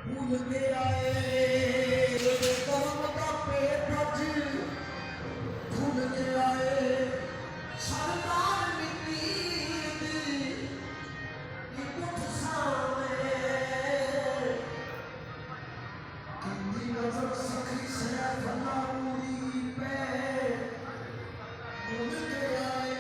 भूल के आए कर्म का पेट भूल के आए सरदार मिट्टी की कुछ सामने किंदी नजर सखी से भला पूरी पे भूल के आए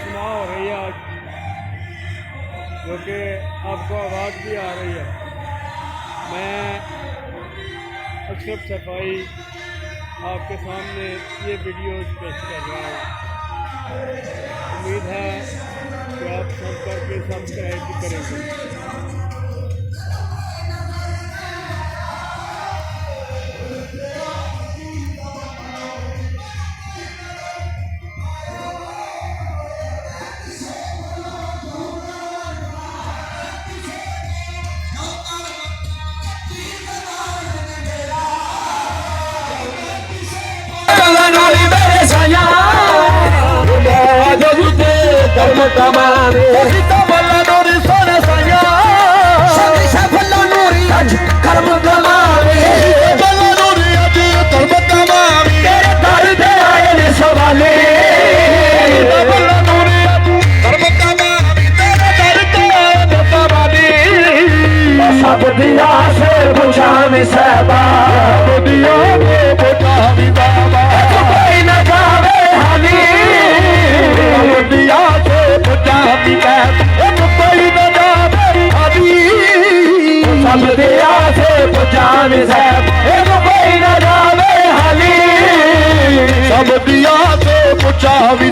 सुना हो रही है आज, जो कि आपको आवाज़ भी आ रही है। मैं अशरफ सफाई आपके सामने ये वीडियोज़ पेश कर रहा हूँ। उम्मीद है कि आप सब करके सब्सक्राइब भी करेंगे। कर्म कमाने नूरी सोने साया नूरी अज कर्म कमाने नूरी अज कर्म कमाने तेरे दर दे आए ने सवाले नूरी अज कर्म कमाने तेरे दर दे आए ने सवाले सब दिया से बुझावी सहबा दिया से बुझावी बाबा कोई न जावे हाली दिया से बुझावी कोई न जावे हाली सब दिया से बुझावी कोई न जावे हाली सब दिया से बुझावी